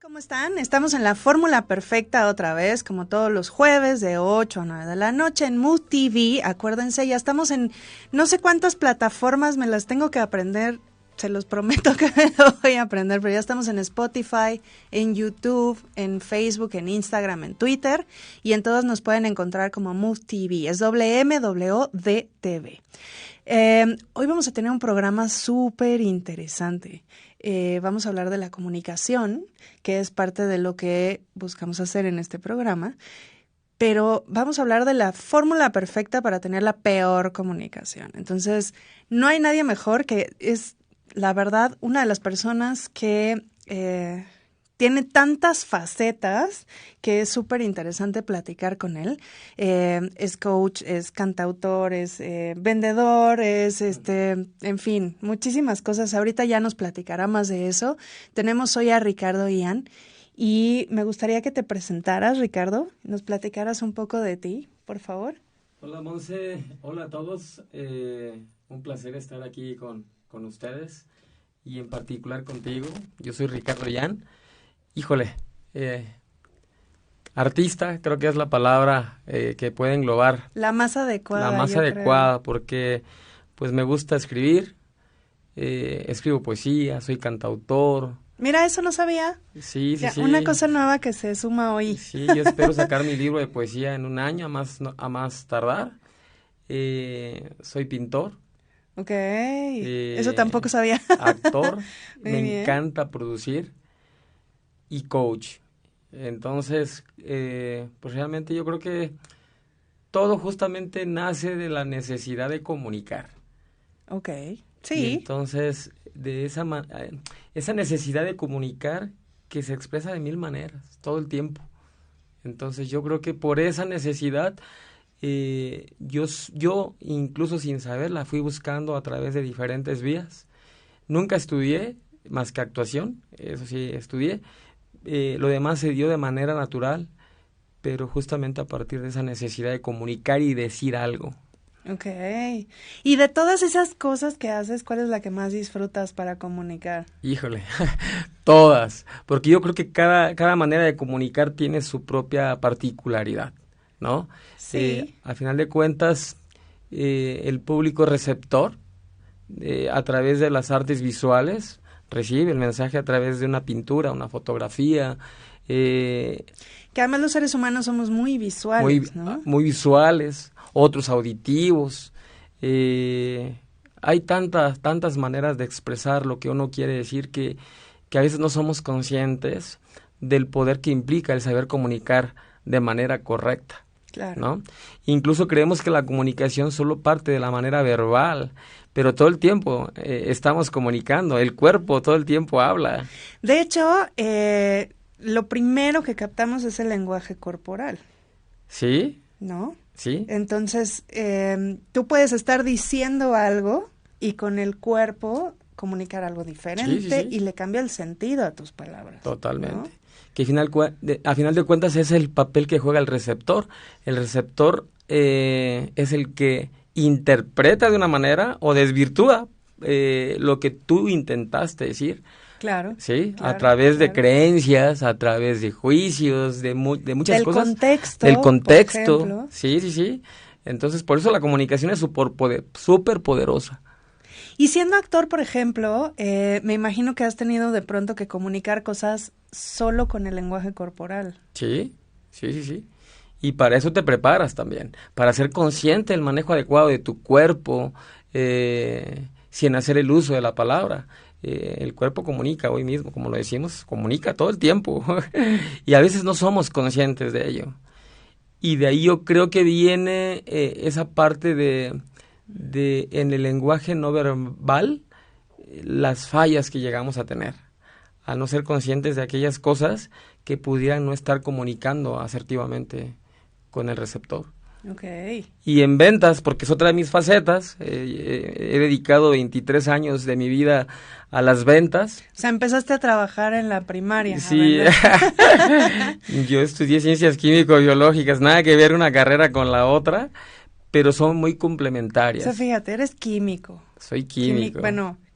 ¿Cómo están? Estamos en la Fórmula Perfecta otra vez, como todos los jueves de 8 a 9 de la noche en Mood TV. Acuérdense, ya estamos en no sé cuántas plataformas, me las tengo que aprender, se los prometo que me lo voy a aprender, pero ya estamos en Spotify, en YouTube, en Facebook, en Instagram, en Twitter, y en todos nos pueden encontrar como Mood TV, es WMWDTV. Hoy vamos a tener un programa súper interesante. Vamos a hablar de la comunicación, que es parte de lo que buscamos hacer en este programa, pero vamos a hablar de la fórmula perfecta para tener la peor comunicación. Entonces, no hay nadie mejor, que es, la verdad, una de las personas que tiene tantas facetas que es súper interesante platicar con él. Es coach, es cantautor, es vendedor, es en fin, muchísimas cosas. Ahorita ya nos platicará más de eso. Tenemos hoy a Ricardo Ian y me gustaría que te presentaras, Ricardo, nos platicaras un poco de ti, por favor. Hola, Monse, hola a todos. Un placer estar aquí con ustedes y en particular contigo. Yo soy Ricardo Ian. Híjole, artista creo que es la palabra que puede englobar. La más adecuada. La más adecuada, porque pues me gusta escribir, escribo poesía, soy cantautor. Mira, eso no sabía. Sí. Una cosa nueva que se suma hoy. Sí, yo espero sacar mi libro de poesía en un año, a más tardar. Soy pintor. Ok, eso tampoco sabía. Actor, me bien. encanta producir. Y coach. Entonces, pues realmente yo creo que todo justamente nace de la necesidad de comunicar. Ok, sí. Y entonces, de esa necesidad de comunicar que se expresa de mil maneras, todo el tiempo. Entonces, yo creo que por esa necesidad, yo incluso sin saber, la fui buscando a través de diferentes vías. Nunca estudié más que actuación, eso sí estudié. Lo demás se dio de manera natural, pero justamente a partir de esa necesidad de comunicar y decir algo. Ok. Y de todas esas cosas que haces, ¿cuál es la que más disfrutas para comunicar? Híjole, todas, porque yo creo que cada manera de comunicar tiene su propia particularidad, ¿no? Sí. Al final de cuentas, el público receptor, a través de las artes visuales, recibe el mensaje a través de una pintura, una fotografía. Que además los seres humanos somos muy visuales, ¿no? Muy visuales, otros auditivos. Hay tantas maneras de expresar lo que uno quiere decir que a veces no somos conscientes del poder que implica el saber comunicar de manera correcta. Claro. ¿No? Incluso creemos que la comunicación solo parte de la manera verbal, pero todo el tiempo estamos comunicando, el cuerpo todo el tiempo habla. De hecho, lo primero que captamos es el lenguaje corporal. ¿Sí? ¿No? Sí. Entonces, tú puedes estar diciendo algo y con el cuerpo comunicar algo diferente, sí. Y le cambia el sentido a tus palabras. Totalmente. ¿No? Que a final de cuentas es el papel que juega el receptor. El receptor es el que interpreta de una manera o desvirtúa lo que tú intentaste decir. Claro. Sí, claro, a través de creencias, a través de juicios, de muchas cosas. Del contexto. Por ejemplo. Sí. Entonces, por eso la comunicación es súper poderosa. Y siendo actor, por ejemplo, me imagino que has tenido de pronto que comunicar cosas solo con el lenguaje corporal. Sí. Y para eso te preparas también, para ser consciente del manejo adecuado de tu cuerpo, sin hacer el uso de la palabra. El cuerpo comunica hoy mismo, como lo decimos, comunica todo el tiempo. Y a veces no somos conscientes de ello. Y de ahí yo creo que viene esa parte de en el lenguaje no verbal, las fallas que llegamos a tener, al no ser conscientes de aquellas cosas que pudieran no estar comunicando asertivamente con el receptor. Okay. Y en ventas, porque es otra de mis facetas, he dedicado 23 años de mi vida a las ventas. O sea, empezaste a trabajar en la primaria. Sí, yo estudié ciencias químico-biológicas, nada que ver una carrera con la otra, pero son muy complementarias. O sea, fíjate, eres químico. Soy químico.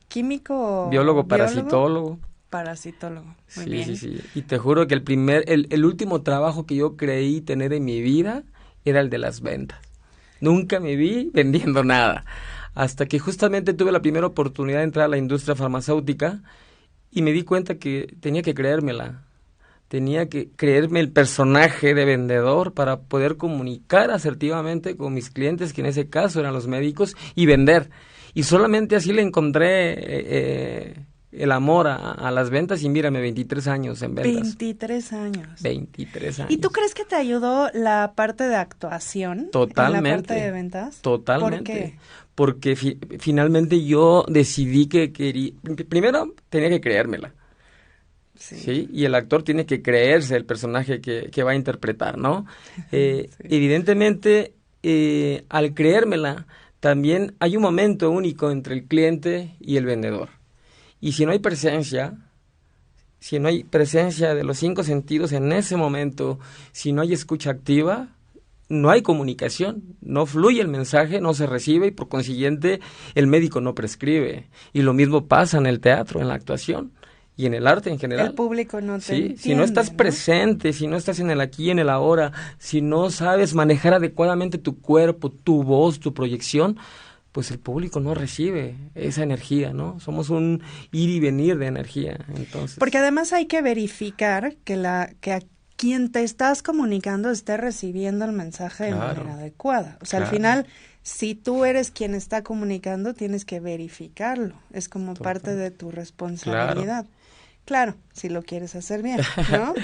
Químico. Biólogo parasitólogo. parasitólogo. Muy Sí, bien. sí, sí. Y te juro que el último trabajo que yo creí tener en mi vida era el de las ventas. Nunca me vi vendiendo nada. Hasta que justamente tuve la primera oportunidad de entrar a la industria farmacéutica y me di cuenta que tenía que creérmela. Tenía que creerme el personaje de vendedor para poder comunicar asertivamente con mis clientes, que en ese caso eran los médicos, y vender. Y solamente así le encontré el amor a las ventas y mírame, 23 años en ventas. 23 años. 23 años. ¿Y tú crees que te ayudó la parte de actuación? Totalmente. En la parte de ventas. Totalmente. ¿Por qué? Porque finalmente yo decidí que quería... Primero tenía que creérmela. Sí. Y el actor tiene que creerse el personaje que va a interpretar, ¿no? Sí. Evidentemente, al creérmela, también hay un momento único entre el cliente y el vendedor. Y si no hay presencia de los 5 sentidos en ese momento, si no hay escucha activa, no hay comunicación, no fluye el mensaje, no se recibe y por consiguiente el médico no prescribe. Y lo mismo pasa en el teatro, en la actuación. Y en el arte en general. El público no te entiende, si no estás presente, si no estás en el aquí y en el ahora, si no sabes manejar adecuadamente tu cuerpo, tu voz, tu proyección, pues el público no recibe esa energía, ¿no? Somos un ir y venir de energía, entonces. Porque además hay que verificar que a quien te estás comunicando esté recibiendo el mensaje de manera adecuada. O sea, al final, si tú eres quien está comunicando, tienes que verificarlo. Es como parte de tu responsabilidad. Claro, si lo quieres hacer bien, ¿no?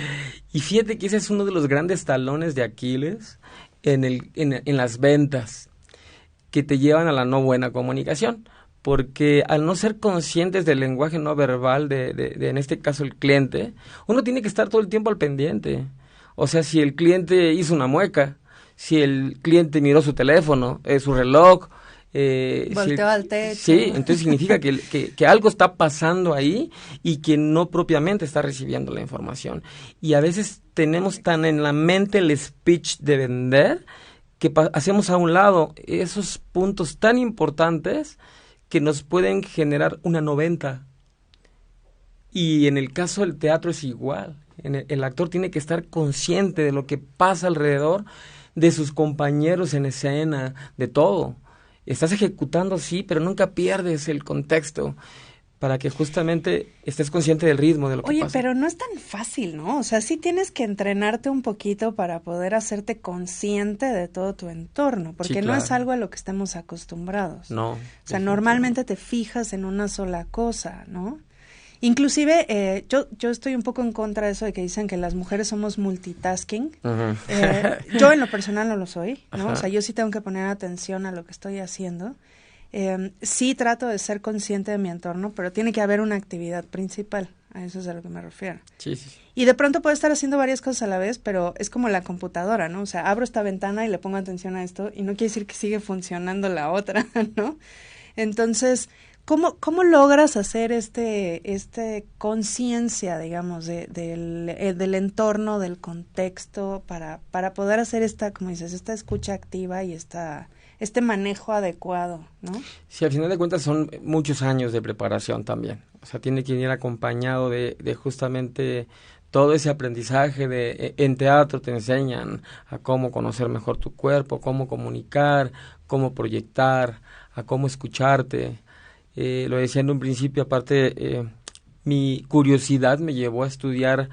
Y fíjate que ese es uno de los grandes talones de Aquiles en las ventas que te llevan a la no buena comunicación, porque al no ser conscientes del lenguaje no verbal de en este caso el cliente, uno tiene que estar todo el tiempo al pendiente. O sea, si el cliente hizo una mueca, si el cliente miró su teléfono, su reloj, volteó al techo. Sí, entonces significa que algo está pasando ahí y que no propiamente está recibiendo la información. Y a veces tenemos tan en la mente el speech de vender que hacemos a un lado esos puntos tan importantes que nos pueden generar una 90. Y en el caso del teatro es igual. El actor tiene que estar consciente de lo que pasa alrededor, de sus compañeros en escena, de todo. Estás ejecutando, sí, pero nunca pierdes el contexto para que justamente estés consciente del ritmo de lo que pasa. Oye, pero no es tan fácil, ¿no? O sea, sí tienes que entrenarte un poquito para poder hacerte consciente de todo tu entorno, porque sí, claro, no es algo a lo que estemos acostumbrados. No. O sea, normalmente te fijas en una sola cosa, ¿no? Inclusive, yo estoy un poco en contra de eso de que dicen que las mujeres somos multitasking. Uh-huh. Yo en lo personal no lo soy, ¿no? Uh-huh. O sea, yo sí tengo que poner atención a lo que estoy haciendo. Sí trato de ser consciente de mi entorno, pero tiene que haber una actividad principal. A eso es a lo que me refiero. Sí, sí. Y de pronto puedo estar haciendo varias cosas a la vez, pero es como la computadora, ¿no? O sea, abro esta ventana y le pongo atención a esto y no quiere decir que sigue funcionando la otra, ¿no? Entonces, ¿cómo logras hacer conciencia, digamos, del entorno, del contexto, para poder hacer esta, como dices, esta escucha activa y este manejo adecuado, ¿no? Sí, al final de cuentas son muchos años de preparación también. O sea, tiene que ir acompañado de justamente todo ese aprendizaje en teatro te enseñan a cómo conocer mejor tu cuerpo, cómo comunicar, cómo proyectar, a cómo escucharte. Lo decía en un principio, aparte, mi curiosidad me llevó a estudiar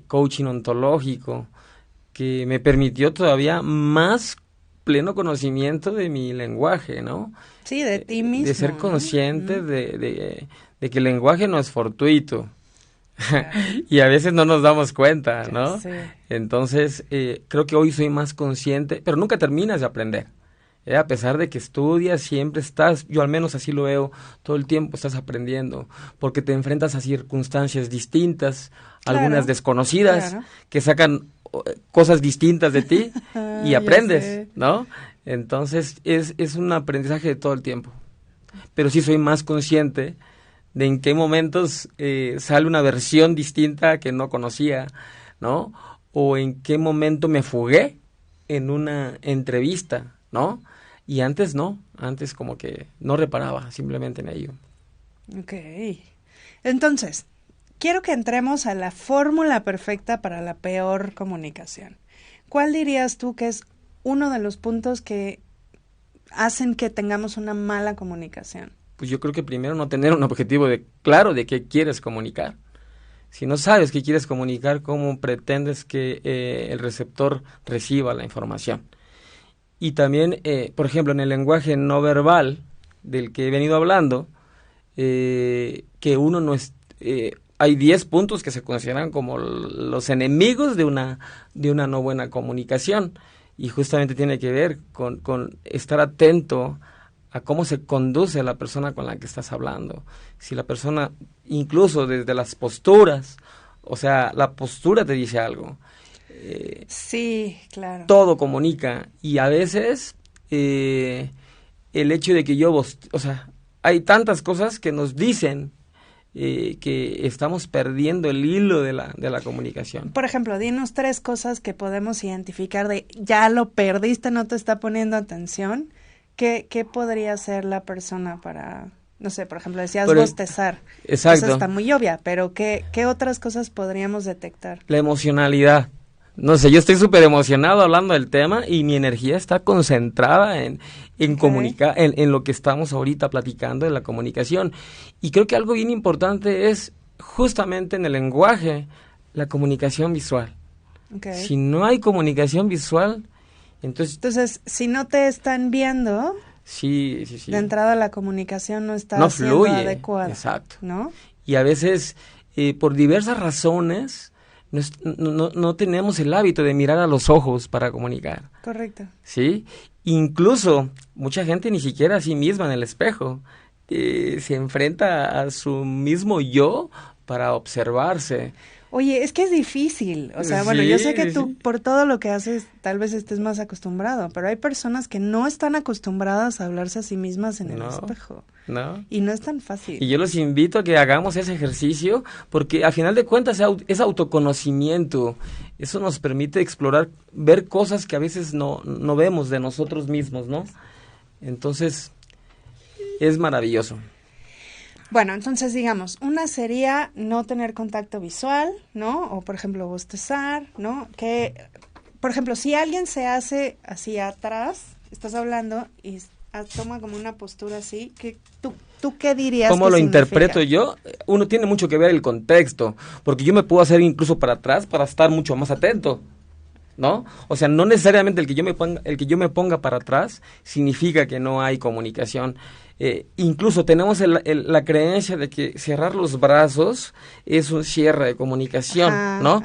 coaching ontológico, que me permitió todavía más pleno conocimiento de mi lenguaje, ¿no? Sí, de ti mismo. De ser consciente, ¿no? de que el lenguaje no es fortuito. Claro. Y a veces no nos damos cuenta, ¿no? Sí. Entonces, creo que hoy soy más consciente, pero nunca terminas de aprender. A pesar de que estudias, siempre estás, yo al menos así lo veo, todo el tiempo estás aprendiendo, porque te enfrentas a circunstancias distintas, claro, algunas desconocidas, claro, que sacan cosas distintas de ti y aprendes, ¿no? Entonces es un aprendizaje de todo el tiempo. Pero sí soy más consciente de en qué momentos sale una versión distinta que no conocía, ¿no? O en qué momento me fugué en una entrevista, ¿no? Y antes no, antes como que no reparaba simplemente en ello. Okay. Entonces, quiero que entremos a la fórmula perfecta para la peor comunicación. ¿Cuál dirías tú que es uno de los puntos que hacen que tengamos una mala comunicación? Pues yo creo que primero no tener un objetivo claro de qué quieres comunicar. Si no sabes qué quieres comunicar, ¿cómo pretendes que el receptor reciba la información? Y también, por ejemplo, en el lenguaje no verbal del que he venido hablando, que uno no es... hay 10 puntos que se consideran como los enemigos de una no buena comunicación. Y justamente tiene que ver con estar atento a cómo se conduce la persona con la que estás hablando. Si la persona, incluso desde las posturas, o sea, la postura te dice algo. Sí, claro. Todo comunica, y a veces el hecho de que o sea, hay tantas cosas que nos dicen que estamos perdiendo el hilo de la comunicación. Por ejemplo, dinos 3 cosas que podemos identificar de ya lo perdiste, no te está poniendo atención. ¿Qué podría hacer la persona para, no sé, por ejemplo, decías bostezar? Exacto. Eso está muy obvia, pero ¿qué otras cosas podríamos detectar? La emocionalidad. No sé, yo estoy súper emocionado hablando del tema y mi energía está concentrada en comunicar, en lo que estamos ahorita platicando de la comunicación. Y creo que algo bien importante es justamente en el lenguaje, la comunicación visual. Okay. Si no hay comunicación visual, entonces, si no te están viendo, sí. de entrada la comunicación no está siendo adecuada. Exacto. ¿No? Y a veces, por diversas razones, no tenemos el hábito de mirar a los ojos para comunicar. Correcto. ¿Sí? Incluso, mucha gente ni siquiera a sí misma en el espejo se enfrenta a su mismo yo para observarse. Oye, es que es difícil, o sea, bueno, yo sé que tú por todo lo que haces tal vez estés más acostumbrado, pero hay personas que no están acostumbradas a hablarse a sí mismas en el espejo. No. Y no es tan fácil. Y yo los invito a que hagamos ese ejercicio, porque a final de cuentas es autoconocimiento. Eso nos permite explorar, ver cosas que a veces no vemos de nosotros mismos, ¿no? Entonces, es maravilloso. Bueno, entonces digamos, una sería no tener contacto visual, ¿no? O por ejemplo bostezar, ¿no? Que, por ejemplo, si alguien se hace así atrás, estás hablando y toma como una postura así, que ¿tú qué dirías? ¿Cómo lo significa? interpreto yo? Uno tiene mucho que ver el contexto, porque yo me puedo hacer incluso para atrás para estar mucho más atento, ¿no? O sea, no necesariamente el que yo me ponga para atrás significa que no hay comunicación. Incluso tenemos la creencia de que cerrar los brazos es un cierre de comunicación, ¿no?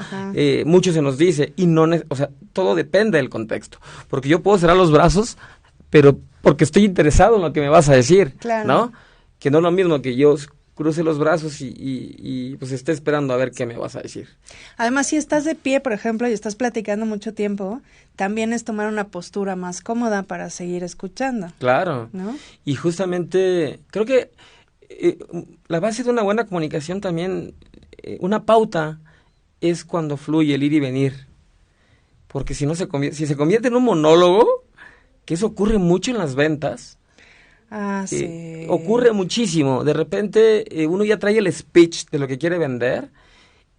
Mucho se nos dice, y o sea, todo depende del contexto, porque yo puedo cerrar los brazos, pero porque estoy interesado en lo que me vas a decir, claro, ¿no? Que no es lo mismo que yo cruce los brazos y pues esté esperando a ver qué me vas a decir. Además, si estás de pie, por ejemplo, y estás platicando mucho tiempo, también es tomar una postura más cómoda para seguir escuchando. Claro, ¿no? Y justamente creo que la base de una buena comunicación también, una pauta, es cuando fluye el ir y venir. Porque si se convierte en un monólogo, que eso ocurre mucho en las ventas, sí. Ocurre muchísimo. De repente uno ya trae el speech de lo que quiere vender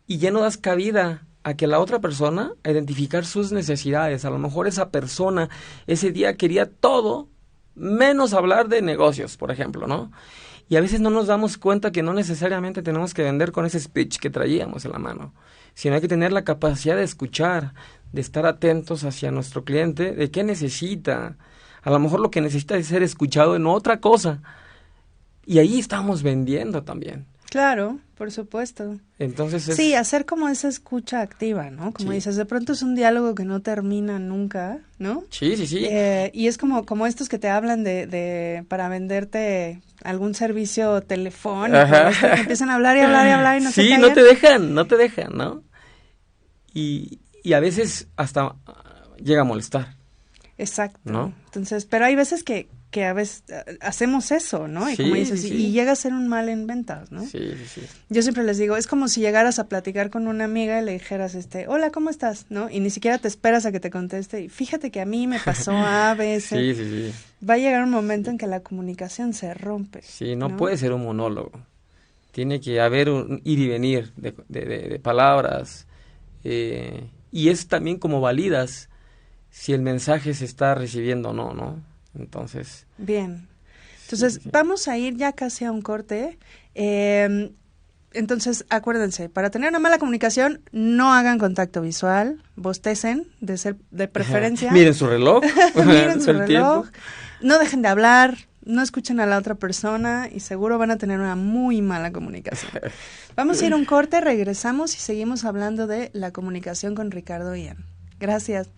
y ya no das cabida a que la otra persona a identificar sus necesidades. A lo mejor esa persona ese día quería todo menos hablar de negocios, por ejemplo, ¿no? Y a veces no nos damos cuenta que no necesariamente tenemos que vender con ese speech que traíamos en la mano, sino hay que tener la capacidad de escuchar, de estar atentos hacia nuestro cliente, de qué necesita. A lo mejor lo que necesita es ser escuchado en otra cosa. Y ahí estamos vendiendo también. Claro, por supuesto. Entonces sí, hacer como esa escucha activa, ¿no? Como dices, de pronto es un diálogo que no termina nunca, ¿no? Sí. Y es como estos que te hablan de para venderte algún servicio telefónico, que empiezan a hablar y y no se callan. Sí, no te dejan, ¿no? Y a veces hasta llega a molestar. Exacto, ¿no? Entonces, pero hay veces que a veces hacemos eso, ¿no? Y como dices, y llega a ser un mal en ventas, ¿no? Sí. Yo siempre les digo, es como si llegaras a platicar con una amiga y le dijeras, hola, ¿cómo estás? ¿No? Y ni siquiera te esperas a que te conteste, y fíjate que a mí me pasó A veces. Sí. Va a llegar un momento en que la comunicación se rompe. Sí, no puede ser un monólogo. tiene que haber un ir y venir de palabras, y es también como validas si el mensaje se está recibiendo o no, ¿no? Entonces... Bien. Entonces, vamos a ir ya casi a un corte. Entonces, acuérdense, para tener una mala comunicación, no hagan contacto visual, bostecen, de preferencia. Miren su reloj. Miren su reloj. No dejen de hablar, no escuchen a la otra persona y seguro van a tener una muy mala comunicación. Vamos a ir a un corte, regresamos y seguimos hablando de la comunicación con Ricardo Ian. Gracias.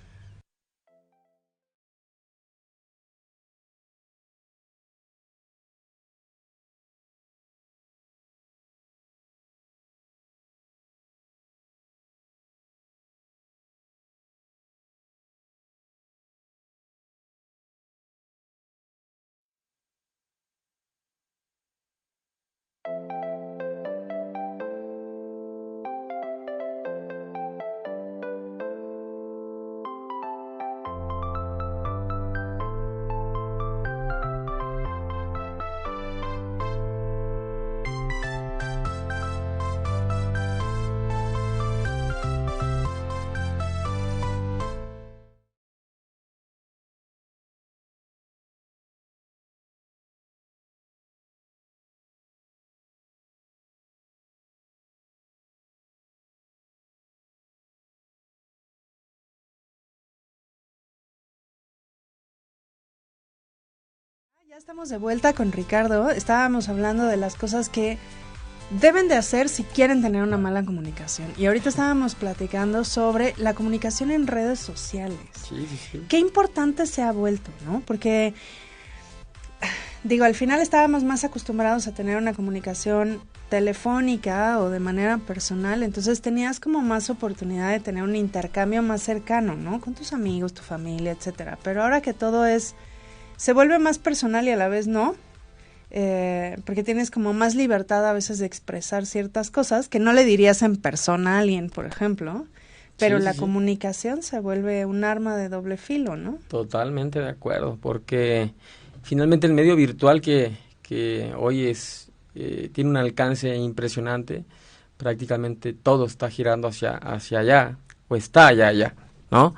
Ya estamos de vuelta con Ricardo. Estábamos hablando de las cosas que deben de hacer si quieren tener una mala comunicación. Y ahorita estábamos platicando sobre la comunicación en redes sociales. Sí. Qué importante se ha vuelto, ¿no? Porque, digo, al final estábamos más acostumbrados a tener una comunicación telefónica o de manera personal, entonces tenías como más oportunidad de tener un intercambio más cercano, ¿no? Con tus amigos, tu familia, etcétera. Pero ahora que todo se vuelve más personal y a la vez no, porque tienes como más libertad a veces de expresar ciertas cosas que no le dirías en persona a alguien, por ejemplo, pero la comunicación se vuelve un arma de doble filo, ¿no? Totalmente de acuerdo, porque finalmente el medio virtual que hoy tiene un alcance impresionante, prácticamente todo está girando hacia allá, o está allá, ¿no?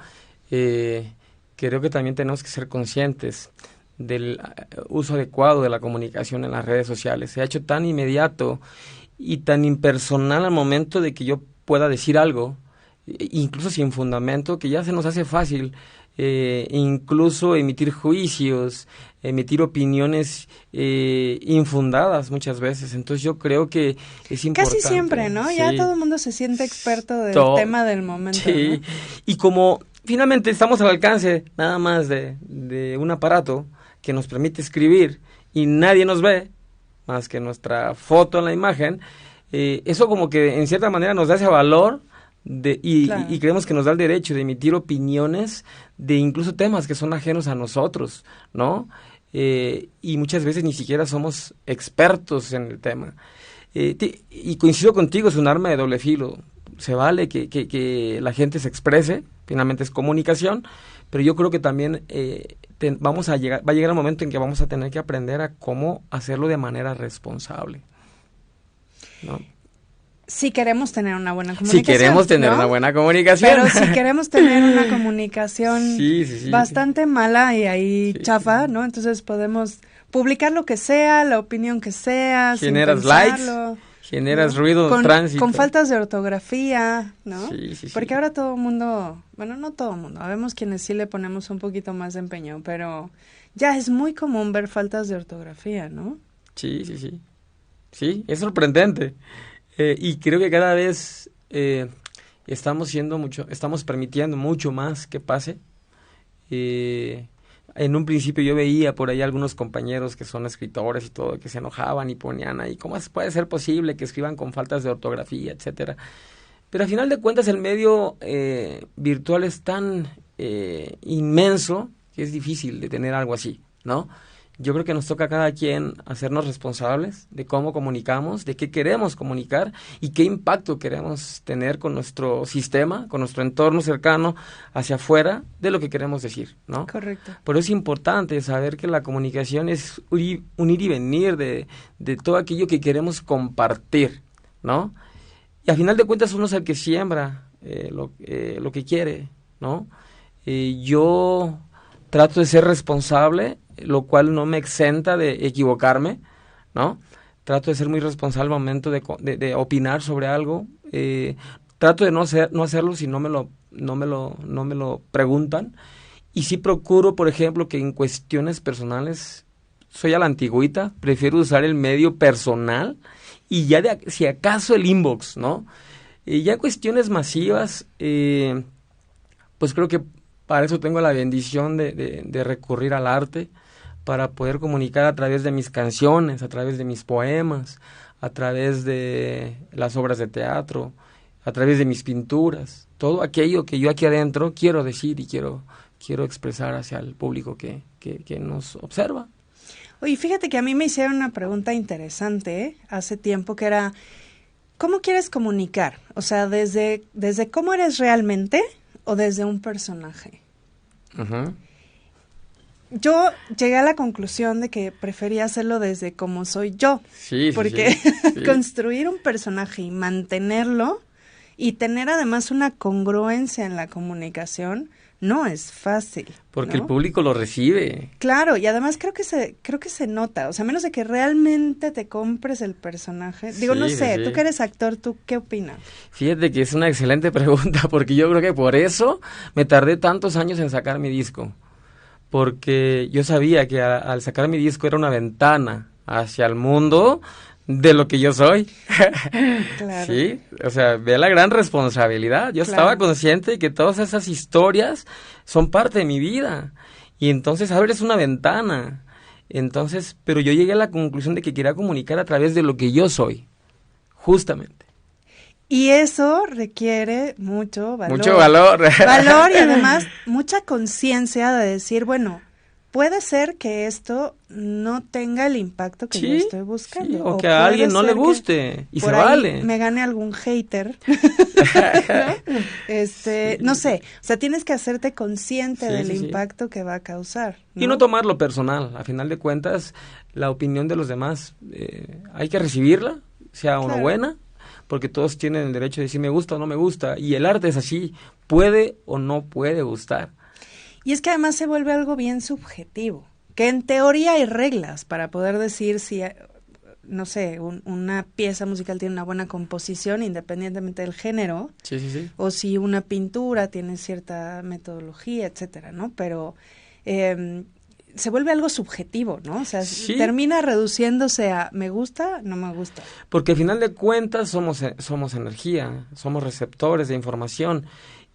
Creo que también tenemos que ser conscientes del uso adecuado de la comunicación en las redes sociales. Se ha hecho tan inmediato y tan impersonal al momento de que yo pueda decir algo, incluso sin fundamento, que ya se nos hace fácil incluso emitir juicios, emitir opiniones infundadas muchas veces. Entonces yo creo que es importante. Casi siempre, ¿no? Sí. Ya todo el mundo se siente experto del tema del momento. Sí, ¿no? Y como finalmente estamos al alcance nada más de un aparato que nos permite escribir y nadie nos ve más que nuestra foto en la imagen, eso como que en cierta manera nos da ese valor Claro. y creemos que nos da el derecho de emitir opiniones de incluso temas que son ajenos a nosotros, ¿no? Y muchas veces ni siquiera somos expertos en el tema. Y coincido contigo, es un arma de doble filo. Se vale que la gente se exprese, finalmente es comunicación, pero yo creo que también va a llegar el momento en que vamos a tener que aprender a cómo hacerlo de manera responsable, ¿no? Si queremos tener una buena comunicación. Si queremos tener ¿no? una buena comunicación. Pero si queremos tener una comunicación sí. bastante mala y ahí chafa, ¿no? Entonces podemos publicar lo que sea, la opinión que sea, generas sin pensarlo, likes, generas ¿no? ruido, tránsito. Con faltas de ortografía, ¿no? Sí. Porque ahora todo el mundo, bueno, no todo el mundo, habemos quienes sí le ponemos un poquito más de empeño, pero ya es muy común ver faltas de ortografía, ¿no? Sí. Sí, es sorprendente. Y creo que cada vez estamos permitiendo mucho más que pase. En un principio yo veía por ahí algunos compañeros que son escritores y todo, que se enojaban y ponían ahí, ¿cómo puede ser posible que escriban con faltas de ortografía, etcétera? Pero a final de cuentas el medio virtual es tan inmenso que es difícil de tener algo así, ¿no? Yo creo que nos toca a cada quien hacernos responsables de cómo comunicamos, de qué queremos comunicar y qué impacto queremos tener con nuestro sistema, con nuestro entorno cercano hacia afuera de lo que queremos decir, ¿no? Correcto. Pero es importante saber que la comunicación es un ir y venir de todo aquello que queremos compartir, ¿no? Y a final de cuentas uno es el que siembra lo que quiere, ¿no? Yo trato de ser responsable, lo cual no me exenta de equivocarme, ¿no? Trato de ser muy responsable al momento de opinar sobre algo. Trato de no hacerlo si no me lo preguntan. Y sí procuro, por ejemplo, que en cuestiones personales soy a la antigüita, prefiero usar el medio personal y ya si acaso el inbox, ¿no? Ya en cuestiones masivas, pues creo que para eso tengo la bendición de recurrir al arte, para poder comunicar a través de mis canciones, a través de mis poemas, a través de las obras de teatro, a través de mis pinturas, todo aquello que yo aquí adentro quiero decir y quiero expresar hacia el público que nos observa. Oye, fíjate que a mí me hicieron una pregunta interesante hace tiempo, que era, ¿cómo quieres comunicar? O sea, ¿desde cómo eres realmente o desde un personaje? Uh-huh. Yo llegué a la conclusión de que prefería hacerlo desde cómo soy yo. Sí, porque sí. construir un personaje y mantenerlo y tener además una congruencia en la comunicación no es fácil. Porque ¿no? el público lo recibe. Claro, y además creo que se nota, o sea, a menos de que realmente te compres el personaje. Digo, no sé, tú que eres actor, ¿tú qué opinas? Fíjate que es una excelente pregunta, porque yo creo que por eso me tardé tantos años en sacar mi disco. Porque yo sabía que al sacar mi disco era una ventana hacia el mundo de lo que yo soy. Claro. Sí, o sea, ve la gran responsabilidad. Yo estaba consciente de que todas esas historias son parte de mi vida. Y entonces abres una ventana. Entonces, pero yo llegué a la conclusión de que quería comunicar a través de lo que yo soy. Justamente. Y eso requiere mucho valor. Mucho valor. Valor y además mucha conciencia de decir, bueno, puede ser que esto no tenga el impacto que yo estoy buscando. Sí, o que a alguien no le guste y se vale. Me gane algún hater. No sé, o sea, tienes que hacerte consciente del impacto que va a causar, ¿no? Y no tomarlo personal. A final de cuentas, la opinión de los demás hay que recibirla, sea o no buena, porque todos tienen el derecho de decir me gusta o no me gusta, y el arte es así, puede o no puede gustar. Y es que además se vuelve algo bien subjetivo, que en teoría hay reglas para poder decir si, no sé, una pieza musical tiene una buena composición independientemente del género, o si una pintura tiene cierta metodología, etcétera, ¿no? Pero se vuelve algo subjetivo, ¿no? O sea, termina reduciéndose a me gusta, no me gusta. Porque al final de cuentas somos energía, somos receptores de información,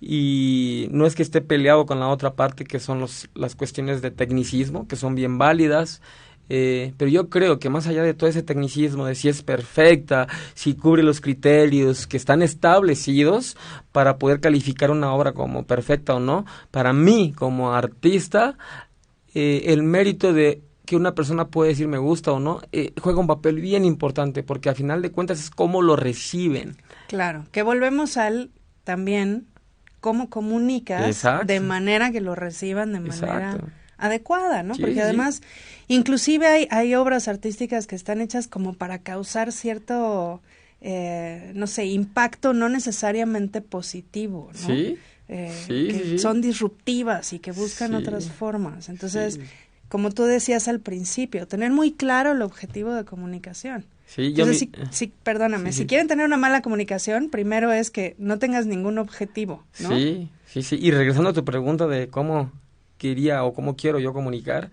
y no es que esté peleado con la otra parte, que son las cuestiones de tecnicismo, que son bien válidas, pero yo creo que más allá de todo ese tecnicismo de si es perfecta, si cubre los criterios que están establecidos para poder calificar una obra como perfecta o no, para mí como artista, el mérito de que una persona puede decir me gusta o no, juega un papel bien importante, porque al final de cuentas es cómo lo reciben. Claro, que volvemos al también cómo comunicas de manera que lo reciban de manera adecuada, ¿no? Porque además, inclusive hay obras artísticas que están hechas como para causar cierto, no sé, impacto no necesariamente positivo, ¿no? Que son disruptivas y que buscan otras formas. Entonces, como tú decías al principio, tener muy claro el objetivo de comunicación. Entonces, si quieren tener una mala comunicación, primero es que no tengas ningún objetivo, ¿no? Sí. Y regresando a tu pregunta de cómo quería o cómo quiero yo comunicar,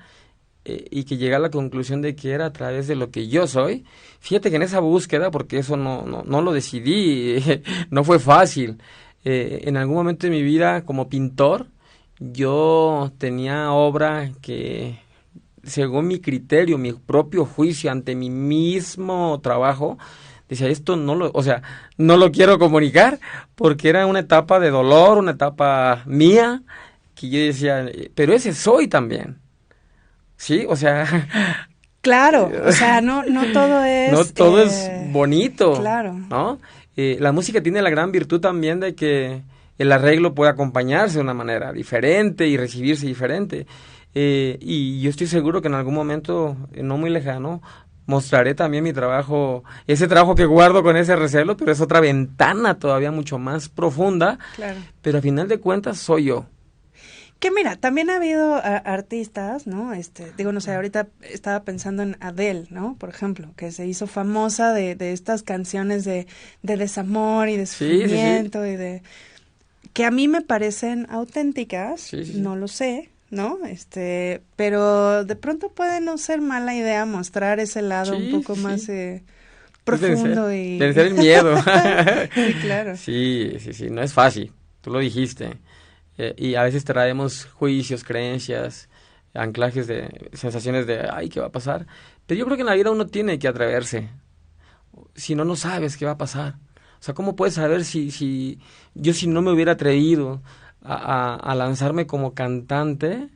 y que llegué a la conclusión de que era a través de lo que yo soy, fíjate que en esa búsqueda, porque eso no lo decidí, no fue fácil. En algún momento de mi vida como pintor, yo tenía obra que, según mi criterio, mi propio juicio ante mi mismo trabajo, decía, esto no lo quiero comunicar, porque era una etapa de dolor, una etapa mía, que yo decía, pero ese soy también. Sí, o sea, Claro, o sea, no todo es... no todo es bonito, claro. ¿no? La música tiene la gran virtud también de que el arreglo puede acompañarse de una manera diferente y recibirse diferente. Y yo estoy seguro que en algún momento, no muy lejano, mostraré también mi trabajo, ese trabajo que guardo con ese recelo, pero es otra ventana todavía mucho más profunda, Claro. pero a final de cuentas soy yo. Que mira, también ha habido artistas, ¿no? Digo, no sé, ahorita estaba pensando en Adele, ¿no? Por ejemplo, que se hizo famosa de estas canciones de desamor y de Sí, sí, sí. sufrimiento y de... que a mí me parecen auténticas, Sí, sí, sí. no lo sé, ¿no? Pero de pronto puede no ser mala idea mostrar ese lado un Sí, poco sí. más profundo y... Vencer el miedo. Sí, claro. Sí, sí, sí, no es fácil, tú lo dijiste. Y a veces traemos juicios, creencias, anclajes de sensaciones de, ay, ¿qué va a pasar? Pero yo creo que en la vida uno tiene que atreverse, si no, no sabes qué va a pasar. O sea, ¿cómo puedes saber si yo si no me hubiera atrevido a lanzarme como cantante,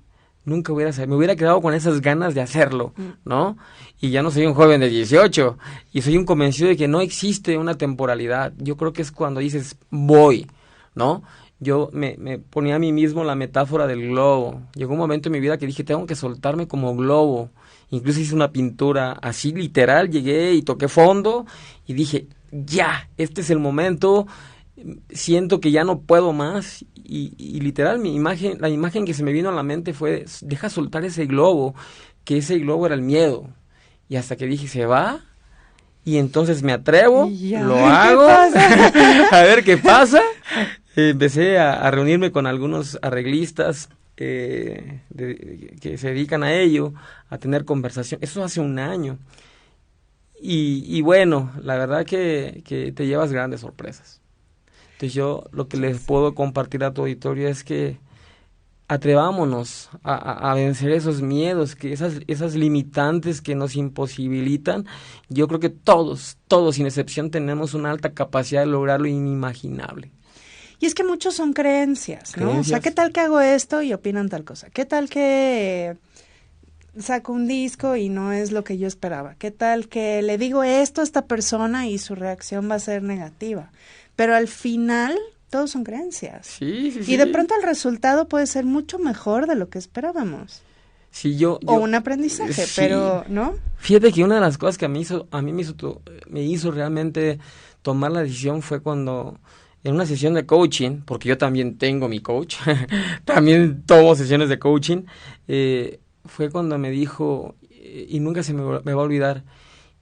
nunca hubiera sabido, me hubiera quedado con esas ganas de hacerlo, ¿no? Y ya no soy un joven de 18 y soy un convencido de que no existe una temporalidad. Yo creo que es cuando dices, voy, ¿no? Yo me ponía a mí mismo la metáfora del globo. Llegó un momento en mi vida que dije, tengo que soltarme como globo. Incluso hice una pintura así literal, llegué y toqué fondo y dije, ya, este es el momento, siento que ya no puedo más y literal la imagen que se me vino a la mente fue, deja soltar ese globo, que ese globo era el miedo. Y hasta que dije, se va, y entonces me atrevo, Ya, lo ¿qué hago, pasa? a ver qué pasa. Empecé a reunirme con algunos arreglistas que se dedican a ello, a tener conversación. Eso hace un año. Y bueno, la verdad que te llevas grandes sorpresas. Entonces yo lo que les puedo compartir a tu auditorio es que atrevámonos a vencer esos miedos, que esas limitantes que nos imposibilitan. Yo creo que todos sin excepción tenemos una alta capacidad de lograr lo inimaginable. Y es que muchos son creencias, ¿no? O sea, Creencias. ¿qué tal que hago esto y opinan tal cosa? ¿Qué tal que saco un disco y no es lo que yo esperaba? ¿Qué tal que le digo esto a esta persona y su reacción va a ser negativa? Pero al final, todos son creencias. Sí, sí, Y sí. de pronto el resultado puede ser mucho mejor de lo que esperábamos. Sí, O un aprendizaje, sí. pero, ¿no? Fíjate que una de las cosas que a mí me hizo realmente tomar la decisión fue cuando en una sesión de coaching, porque yo también tengo mi coach, también tomo sesiones de coaching, fue cuando me dijo, y nunca me va a olvidar,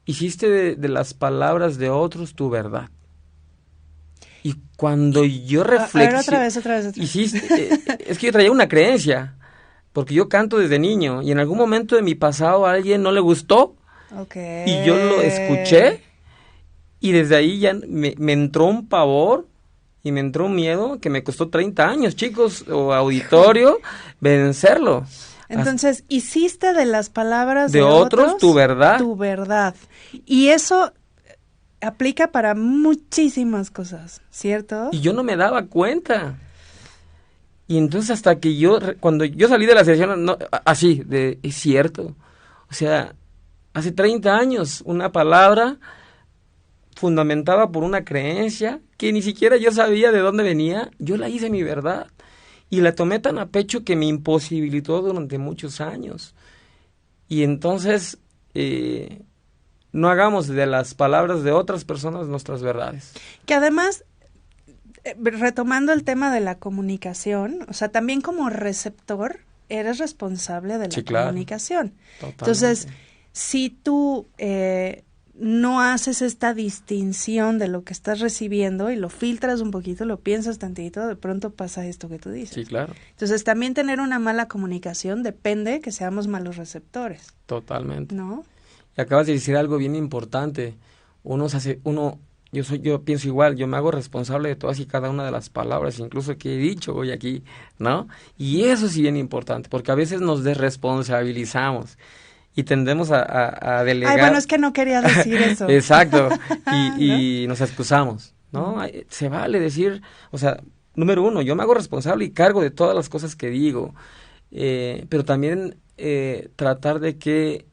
hiciste de las palabras de otros tu verdad. Y cuando yo A ver, otra vez. es que yo traía una creencia, porque yo canto desde niño, y en algún momento de mi pasado a alguien no le gustó, Okay. y yo lo escuché, y desde ahí ya me entró un pavor, y me entró un miedo que me costó 30 años, chicos, o auditorio, vencerlo. Entonces, hiciste de las palabras de otros tu verdad. Tu verdad. Y eso aplica para muchísimas cosas, ¿cierto? Y yo no me daba cuenta. Y entonces hasta que cuando yo salí de la sesión, así, es cierto. O sea, hace 30 años, una palabra fundamentada por una creencia que ni siquiera yo sabía de dónde venía, yo la hice mi verdad. Y la tomé tan a pecho que me imposibilitó durante muchos años. Y entonces, no hagamos de las palabras de otras personas nuestras verdades. Que además, retomando el tema de la comunicación, o sea, también como receptor, eres responsable de la comunicación. Totalmente. Entonces, si tú no haces esta distinción de lo que estás recibiendo y lo filtras un poquito, lo piensas tantito, de pronto pasa esto que tú dices. Sí, claro. Entonces, también tener una mala comunicación depende que seamos malos receptores. Totalmente. ¿No? Y acabas de decir algo bien importante. Yo pienso igual, yo me hago responsable de todas y cada una de las palabras, incluso que he dicho hoy aquí, ¿no? Y eso sí bien importante, porque a veces nos desresponsabilizamos y tendemos a delegar. Ay, bueno, es que no quería decir eso. Exacto, y ¿no? Nos excusamos, ¿no? Se vale decir, o sea, número uno, yo me hago responsable y cargo de todas las cosas que digo. pero también tratar de que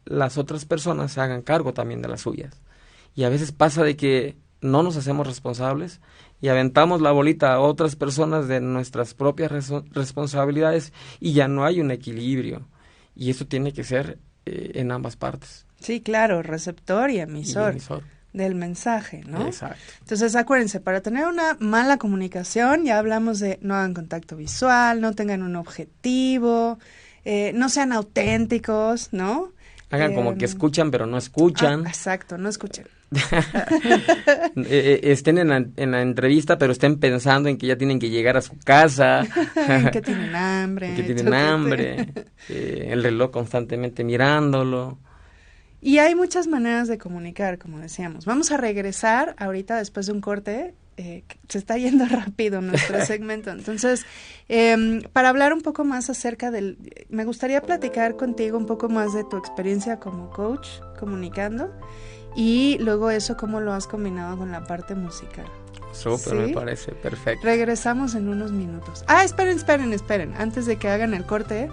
las otras personas se hagan cargo también de las suyas. Y a veces pasa de que no nos hacemos responsables y aventamos la bolita a otras personas de nuestras propias responsabilidades y ya no hay un equilibrio. Y eso tiene que ser en ambas partes. Sí, claro, receptor y emisor del mensaje, ¿no? Exacto. Entonces, acuérdense, para tener una mala comunicación, ya hablamos de no hagan contacto visual, no tengan un objetivo, no sean auténticos, ¿no? Hagan como que escuchan, pero no escuchan. Exacto, no escuchen. Estén en la entrevista, pero estén pensando en que ya tienen que llegar a su casa. Que tienen hambre. Que tienen hambre. El reloj constantemente mirándolo. Y hay muchas maneras de comunicar, como decíamos. Vamos a regresar ahorita después de un corte. Se está yendo rápido nuestro segmento. Entonces, para hablar un poco más acerca me gustaría platicar contigo un poco más de tu experiencia como coach, comunicando, y luego eso, cómo lo has combinado con la parte musical. Súper, ¿sí? Me parece perfecto. Regresamos en unos minutos. Esperen. Antes de que hagan el corte,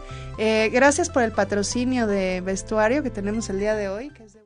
gracias por el patrocinio de vestuario que tenemos el día de hoy, que es de...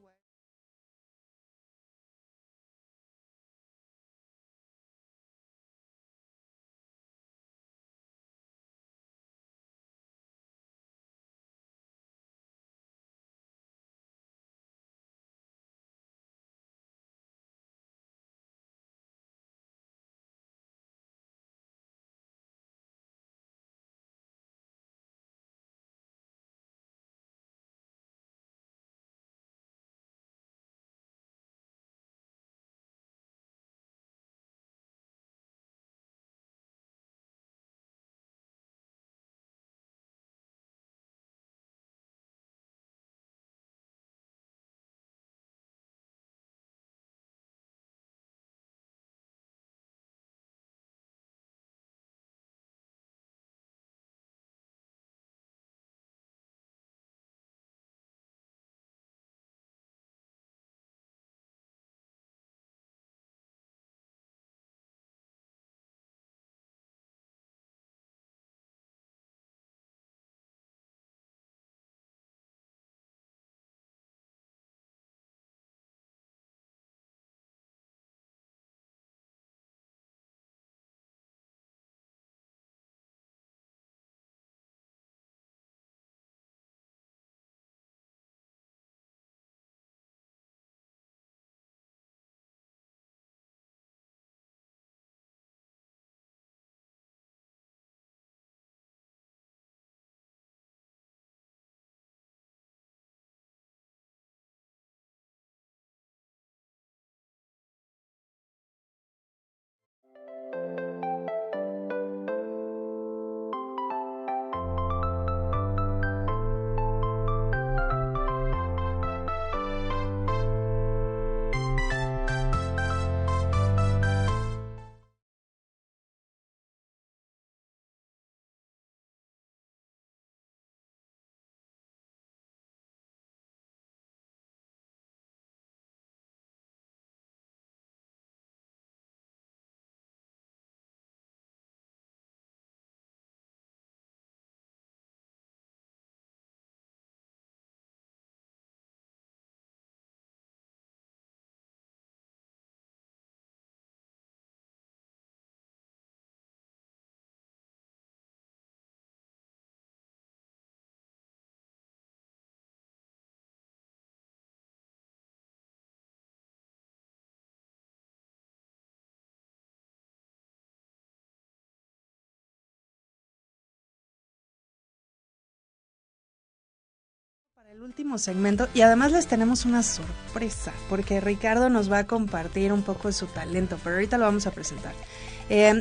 Para el último segmento, y además les tenemos una sorpresa, porque Ricardo nos va a compartir un poco de su talento, pero ahorita lo vamos a presentar.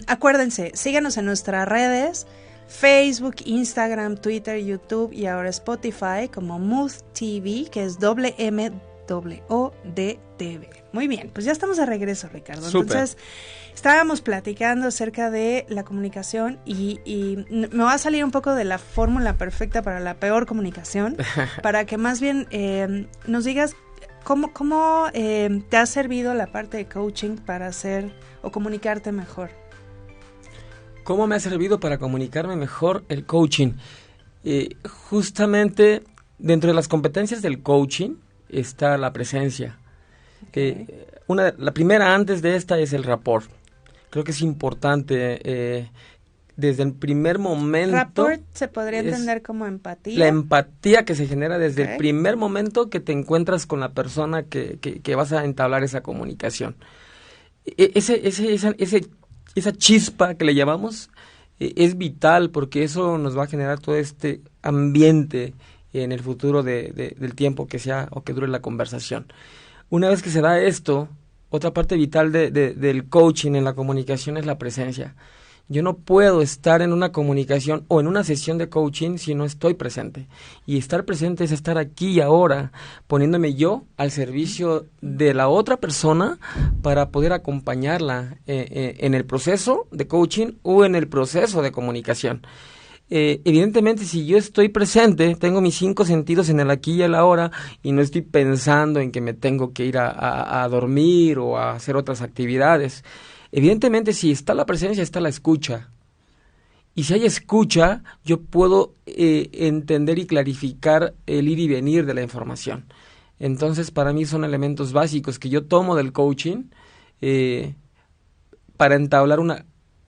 Acuérdense, síganos en nuestras redes, Facebook, Instagram, Twitter, YouTube y ahora Spotify como Mood TV, que es MWODTV. Muy bien, pues ya estamos de regreso, Ricardo. Súper. Entonces, estábamos platicando acerca de la comunicación y me va a salir un poco de la fórmula perfecta para la peor comunicación, para que más bien nos digas cómo te ha servido la parte de coaching para hacer o comunicarte mejor. ¿Cómo me ha servido para comunicarme mejor el coaching? Justamente dentro de las competencias del coaching está la presencia. Okay. La primera antes de esta es el rapport. Creo que es importante desde el primer momento. Rapport se podría entender como empatía. La empatía que se genera desde el primer momento que te encuentras con la persona que vas a entablar esa comunicación. Esa chispa que le llamamos es vital, porque eso nos va a generar todo este ambiente en el futuro del tiempo que sea o que dure la conversación. Una vez que se da esto, otra parte vital del coaching en la comunicación es la presencia. Yo no puedo estar en una comunicación o en una sesión de coaching si no estoy presente. Y estar presente es estar aquí y ahora, poniéndome yo al servicio de la otra persona para poder acompañarla en el proceso de coaching o en el proceso de comunicación. Evidentemente, si yo estoy presente, tengo mis 5 sentidos en el aquí y el ahora y no estoy pensando en que me tengo que ir a dormir o a hacer otras actividades. Evidentemente, si está la presencia, está la escucha. Y si hay escucha, yo puedo entender y clarificar el ir y venir de la información. Entonces, para mí son elementos básicos que yo tomo del coaching para entablar una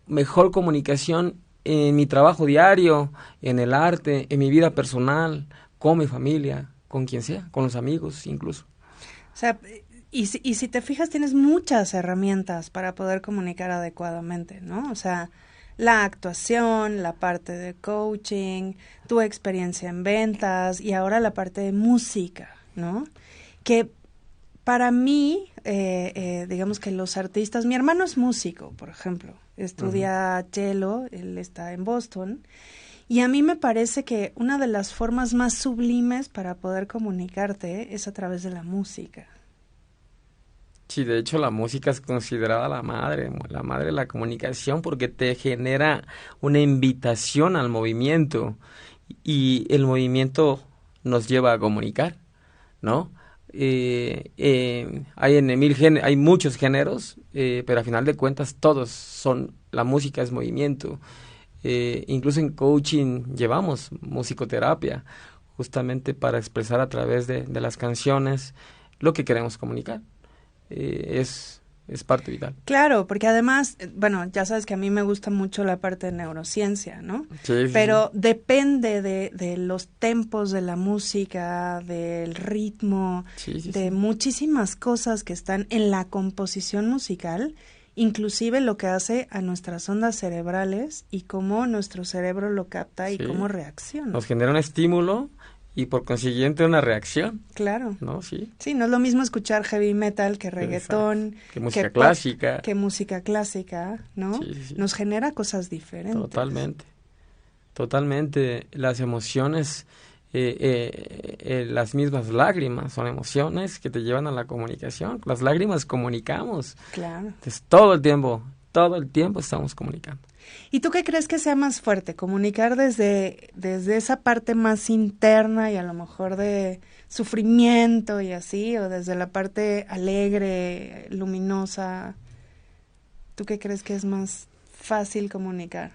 mejor comunicación en mi trabajo diario, en el arte, en mi vida personal, con mi familia, con quien sea, con los amigos incluso. O sea, y si te fijas, tienes muchas herramientas para poder comunicar adecuadamente, ¿no? O sea, la actuación, la parte de coaching, tu experiencia en ventas y ahora la parte de música, ¿no? Que para mí, digamos que los artistas, mi hermano es músico, por ejemplo, estudia cello, él está en Boston, y a mí me parece que una de las formas más sublimes para poder comunicarte es a través de la música. Sí, de hecho la música es considerada la madre de la comunicación, porque te genera una invitación al movimiento y el movimiento nos lleva a comunicar, ¿no? Hay muchos géneros, pero a final de cuentas la música es movimiento. Incluso en coaching llevamos musicoterapia, justamente para expresar a través de las canciones lo que queremos comunicar. Es parte vital. Claro, porque además, bueno, ya sabes que a mí me gusta mucho la parte de neurociencia, ¿no? Sí, pero sí, depende de los tempos de la música, del ritmo, de muchísimas cosas que están en la composición musical, inclusive lo que hace a nuestras ondas cerebrales y cómo nuestro cerebro lo capta y cómo reacciona. Nos genera un estímulo y por consiguiente una reacción. Claro. ¿No? Sí. Sí, no es lo mismo escuchar heavy metal que reggaetón, que música clásica. Que música clásica, ¿no? Sí. Nos genera cosas diferentes. Totalmente. Las emociones, las mismas lágrimas son emociones que te llevan a la comunicación. Las lágrimas comunicamos. Claro. Entonces, todo el tiempo estamos comunicando. ¿Y tú qué crees que sea más fuerte? ¿Comunicar desde esa parte más interna y a lo mejor de sufrimiento y así, o desde la parte alegre, luminosa? ¿Tú qué crees que es más fácil comunicar?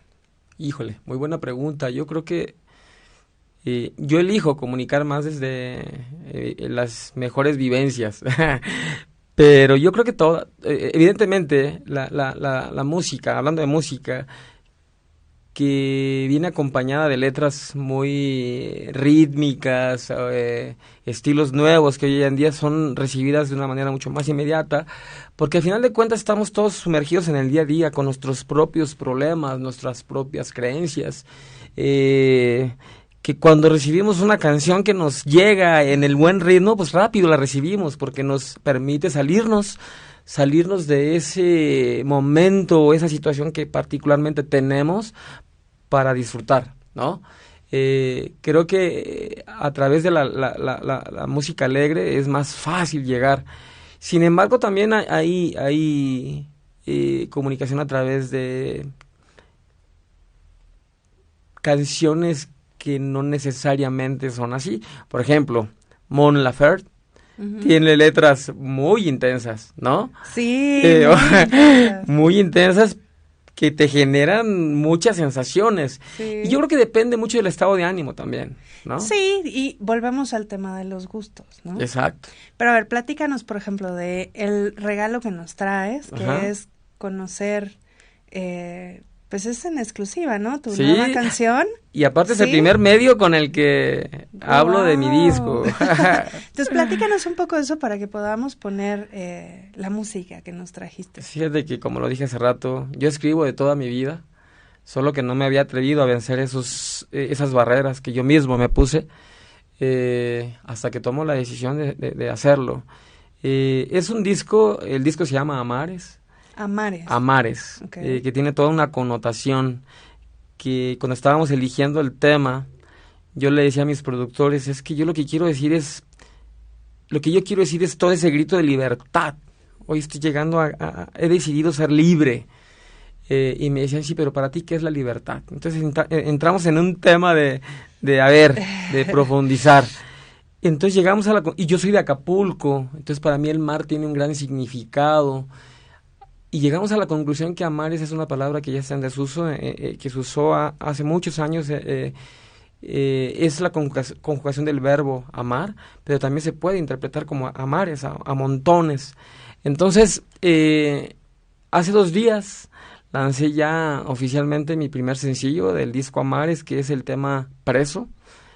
Híjole, muy buena pregunta. Yo creo que yo elijo comunicar más desde las mejores vivencias. Pero yo creo que evidentemente la música, hablando de música, que viene acompañada de letras muy rítmicas, estilos nuevos que hoy en día son recibidas de una manera mucho más inmediata, porque al final de cuentas estamos todos sumergidos en el día a día con nuestros propios problemas, nuestras propias creencias, que cuando recibimos una canción que nos llega en el buen ritmo, pues rápido la recibimos, porque nos permite salirnos de ese momento o esa situación que particularmente tenemos para disfrutar, ¿no? Creo que a través de la música alegre es más fácil llegar. Sin embargo, también hay comunicación a través de canciones que no necesariamente son así. Por ejemplo, Mon Laferte tiene letras muy intensas, ¿no? Sí, muy intensas, que te generan muchas sensaciones. Sí. Y yo creo que depende mucho del estado de ánimo también, ¿no? Sí, y volvemos al tema de los gustos, ¿no? Exacto. Pero a ver, platícanos, por ejemplo, de el regalo que nos traes, que Ajá. es conocer, pues es en exclusiva, ¿no? Tu Sí, nueva canción. y aparte es el ¿Sí? primer medio con el que hablo de mi ¡Guau! disco. Entonces, platícanos un poco de eso para que podamos poner la música que nos trajiste. Fíjate que, como lo dije hace rato, yo escribo de toda mi vida, solo que no me había atrevido a vencer esas barreras que yo mismo me puse, hasta que tomo la decisión de hacerlo. Es un disco, el disco se llama Amares. Amares. Amares, Okay. que tiene toda una connotación, que cuando estábamos eligiendo el tema, yo le decía a mis productores, es que yo lo que quiero decir es, lo que yo quiero decir es todo ese grito de libertad. Hoy estoy llegando he decidido ser libre. Y me decían, sí, pero para ti, ¿qué es la libertad? Entonces entramos en un tema de profundizar. Entonces llegamos y yo soy de Acapulco, entonces para mí el mar tiene un gran significado. Y llegamos a la conclusión que amares es una palabra que ya está en desuso, que se usó hace muchos años. Es la conjugación del verbo amar, pero también se puede interpretar como amares, a montones. Entonces, hace 2 días lancé ya oficialmente mi primer sencillo del disco Amares, que es el tema Preso.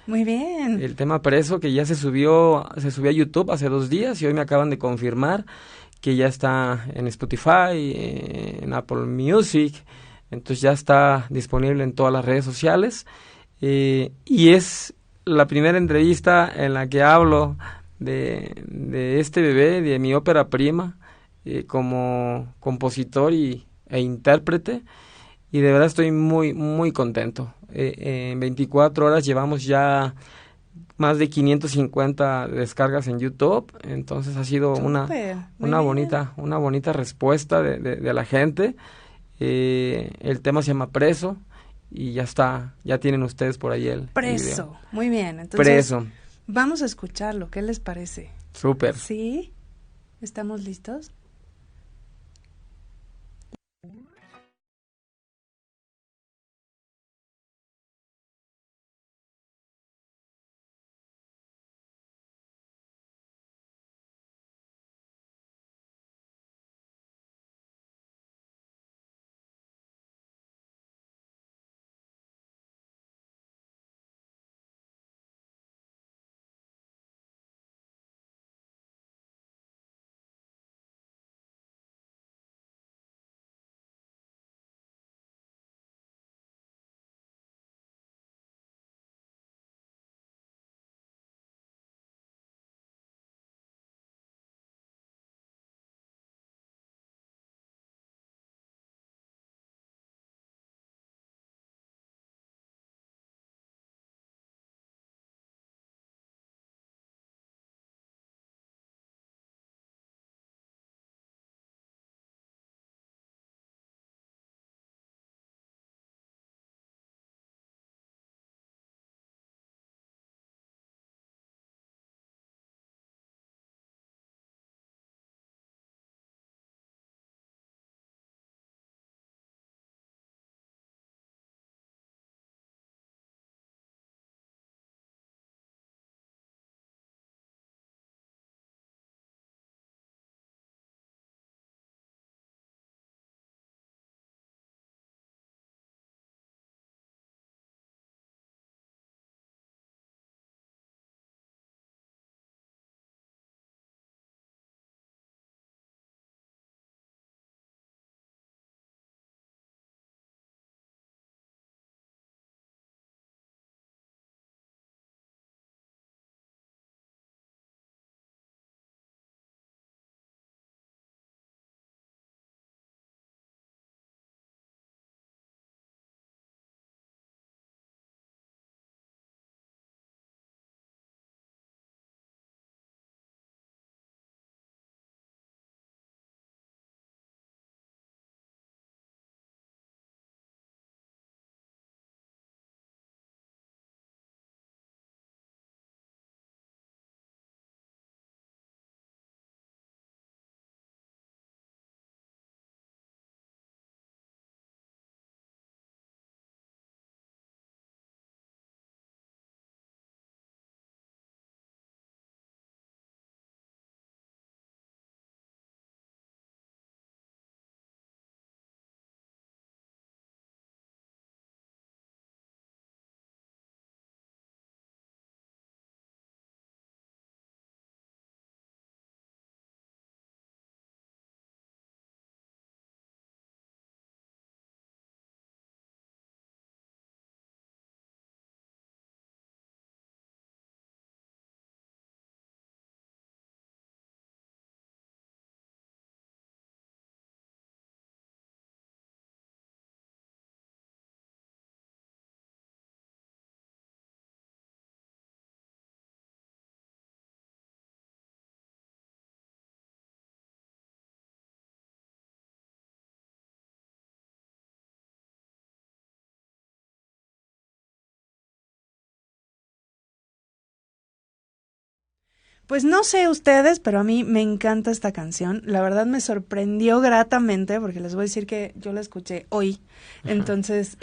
Muy bien. El tema Preso, que ya se subió a YouTube hace 2 días y hoy me acaban de confirmar que ya está en Spotify, en Apple Music, entonces ya está disponible en todas las redes sociales. Y es la primera entrevista en la que hablo de este bebé, de mi ópera prima, como compositor e intérprete, y de verdad estoy muy, muy contento. En 24 horas llevamos ya más de 550 descargas en YouTube, entonces ha sido Súper, muy una bien. una bonita respuesta de la gente. El tema se llama Preso y ya está, ya tienen ustedes por ahí el video. Preso. Muy bien. Entonces, Preso, vamos a escucharlo. ¿Qué les parece? súper. ¿Sí? ¿Estamos listos? Pues no sé ustedes, pero a mí me encanta esta canción. La verdad me sorprendió gratamente porque les voy a decir que yo la escuché hoy. Entonces,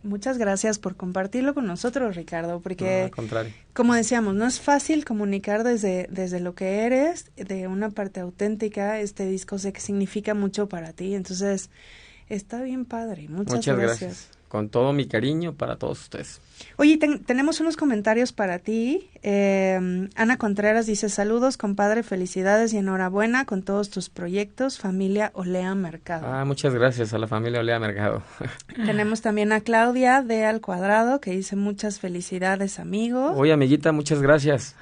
muchas gracias por compartirlo con nosotros, Ricardo, porque, No, al contrario. como decíamos, no es fácil comunicar desde lo que eres, de una parte auténtica. Este disco sé que significa mucho para ti, entonces está bien padre. Muchas gracias. Con todo mi cariño para todos ustedes. Oye, tenemos unos comentarios para ti. Ana Contreras dice, saludos, compadre, felicidades y enhorabuena con todos tus proyectos, familia Olea Mercado. Muchas gracias a la familia Olea Mercado. Tenemos también a Claudia de Al Cuadrado, que dice, muchas felicidades, amigo. Oye, amiguita, muchas gracias.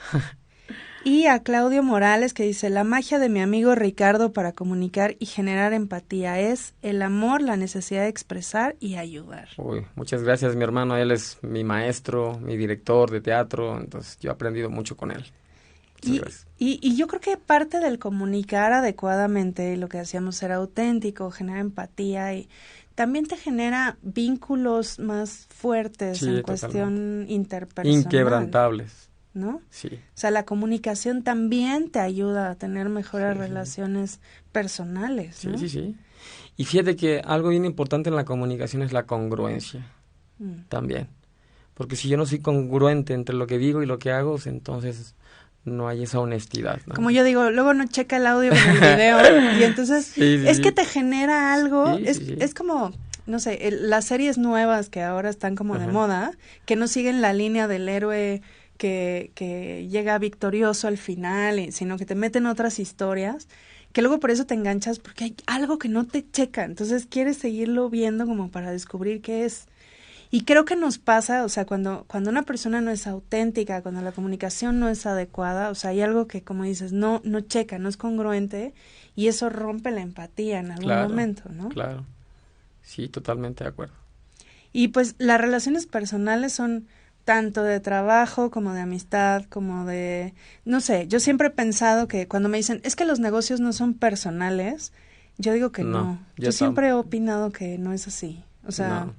Y a Claudio Morales, que dice, la magia de mi amigo Ricardo para comunicar y generar empatía es el amor, la necesidad de expresar y ayudar. Uy, muchas gracias, mi hermano. Él es mi maestro, mi director de teatro, entonces yo he aprendido mucho con él. Y yo creo que parte del comunicar adecuadamente, lo que hacíamos era auténtico, genera empatía y también te genera vínculos más fuertes en cuestión interpersonal. Inquebrantables. ¿No? Sí. O sea, la comunicación también te ayuda a tener mejores relaciones personales, ¿no? Sí. Y fíjate que algo bien importante en la comunicación es la congruencia también. Porque si yo no soy congruente entre lo que digo y lo que hago, entonces no hay esa honestidad, ¿no? Como yo digo, luego no checa el audio con el video y entonces es que te genera algo, es como... No sé, las series nuevas que ahora están como de moda, que no siguen la línea del héroe que llega victorioso al final, sino que te meten otras historias, que luego por eso te enganchas, porque hay algo que no te checa, entonces quieres seguirlo viendo como para descubrir qué es. Y creo que nos pasa, o sea, cuando una persona no es auténtica, cuando la comunicación no es adecuada, o sea, hay algo que, como dices, no checa, no es congruente, y eso rompe la empatía en algún momento, ¿no? Claro, sí, totalmente de acuerdo. Y pues las relaciones personales son tanto de trabajo como de amistad, como de, no sé, yo siempre he pensado que cuando me dicen, es que los negocios no son personales, yo digo que no. Yo siempre he opinado que no es así. O sea,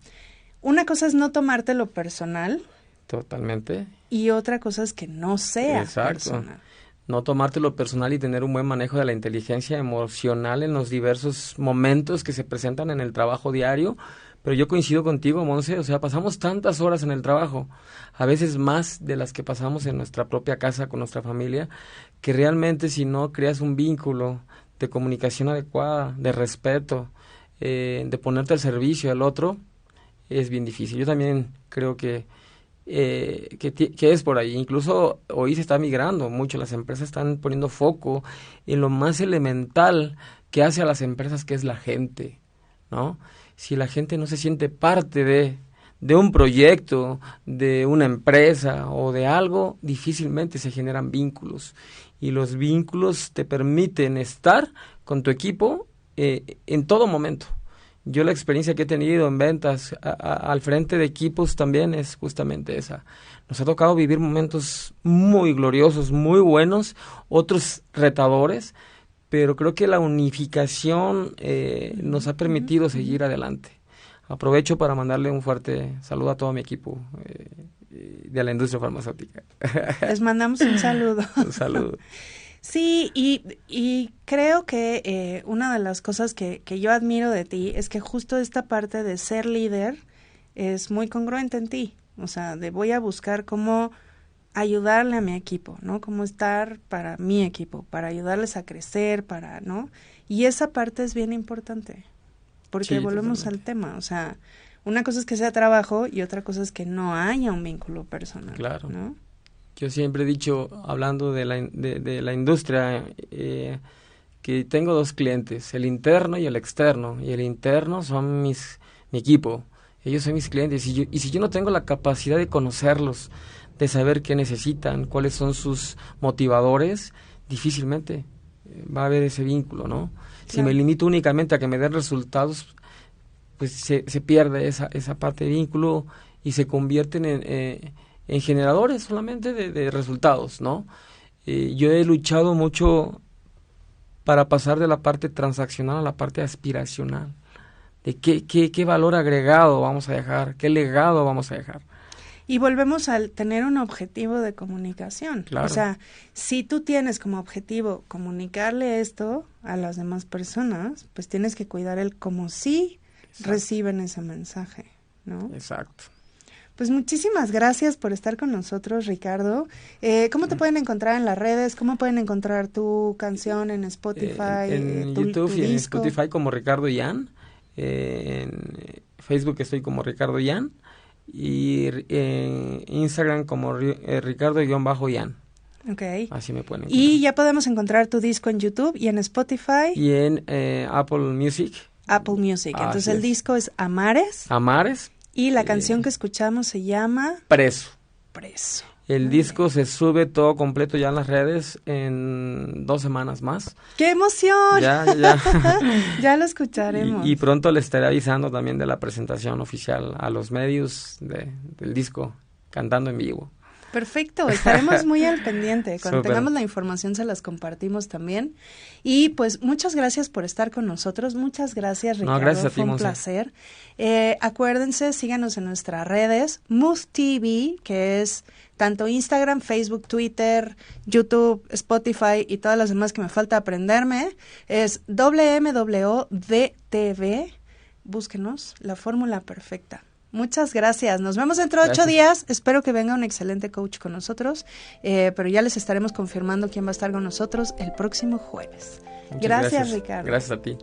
una cosa es no tomártelo personal. Totalmente. Y otra cosa es que no sea personal. No tomártelo personal y tener un buen manejo de la inteligencia emocional en los diversos momentos que se presentan en el trabajo diario. Pero yo coincido contigo, Monse, o sea, pasamos tantas horas en el trabajo, a veces más de las que pasamos en nuestra propia casa con nuestra familia, que realmente si no creas un vínculo de comunicación adecuada, de respeto, de ponerte al servicio del otro, es bien difícil. Yo también creo que es por ahí. Incluso hoy se está migrando mucho, las empresas están poniendo foco en lo más elemental que hace a las empresas, que es la gente, ¿no? Si la gente no se siente parte de un proyecto, de una empresa o de algo, difícilmente se generan vínculos. Y los vínculos te permiten estar con tu equipo en todo momento. Yo la experiencia que he tenido en ventas al frente de equipos también es justamente esa. Nos ha tocado vivir momentos muy gloriosos, muy buenos, otros retadores, pero creo que la unificación nos ha permitido seguir adelante. Aprovecho para mandarle un fuerte saludo a todo mi equipo de la industria farmacéutica. Les mandamos un saludo. Un saludo. Sí, y creo que una de las cosas que yo admiro de ti es que justo esta parte de ser líder es muy congruente en ti. O sea, de voy a buscar cómo ayudarle a mi equipo, ¿no? Cómo estar para mi equipo, para ayudarles a crecer, ¿no? Y esa parte es bien importante, porque volvemos al tema, o sea, una cosa es que sea trabajo y otra cosa es que no haya un vínculo personal, claro, ¿no? Yo siempre he dicho, hablando de la industria, que tengo dos clientes, el interno y el externo, y el interno son mi equipo, ellos son mis clientes, y si yo no tengo la capacidad de conocerlos, de saber qué necesitan, cuáles son sus motivadores, difícilmente va a haber ese vínculo, ¿no? Claro. Si me limito únicamente a que me den resultados, pues se pierde esa parte de vínculo y se convierten en generadores solamente de resultados, ¿no? Yo he luchado mucho para pasar de la parte transaccional a la parte aspiracional, de qué valor agregado vamos a dejar, qué legado vamos a dejar. Y volvemos al tener un objetivo de comunicación. Claro. O sea, si tú tienes como objetivo comunicarle esto a las demás personas, pues tienes que cuidar el cómo sí reciben ese mensaje, ¿no? Exacto. Pues muchísimas gracias por estar con nosotros, Ricardo. ¿Cómo te pueden encontrar en las redes? ¿Cómo pueden encontrar tu canción en Spotify? En YouTube y en Spotify como Ricardo Yan. En Facebook estoy como Ricardo Yan. Y en Instagram como Ricardo-Yan. Ok. Así me pueden encontrar. Y ya podemos encontrar tu disco en YouTube y en Spotify. Y en Apple Music. Apple Music. Entonces Así el disco es Amares. Amares. Y la canción que escuchamos se llama Preso. Preso. El disco se sube todo completo ya en las redes en 2 semanas más. ¡Qué emoción! Ya. Ya lo escucharemos. Y pronto les estaré avisando también de la presentación oficial a los medios del disco, cantando en vivo. Perfecto, estaremos muy al pendiente. Cuando Súper. tengamos la información se las compartimos también. Y pues muchas gracias por estar con nosotros. Muchas gracias, Ricardo. No, gracias a ti, fue un Monse. placer. Acuérdense, síganos en nuestras redes, Mood TV, que es tanto Instagram, Facebook, Twitter, YouTube, Spotify y todas las demás que me falta aprenderme. Es WMWDTV. Búsquenos, la fórmula perfecta. Muchas gracias. Nos vemos dentro de 8 días. Espero que venga un excelente coach con nosotros, pero ya les estaremos confirmando quién va a estar con nosotros el próximo jueves. Gracias, Ricardo. Gracias a ti.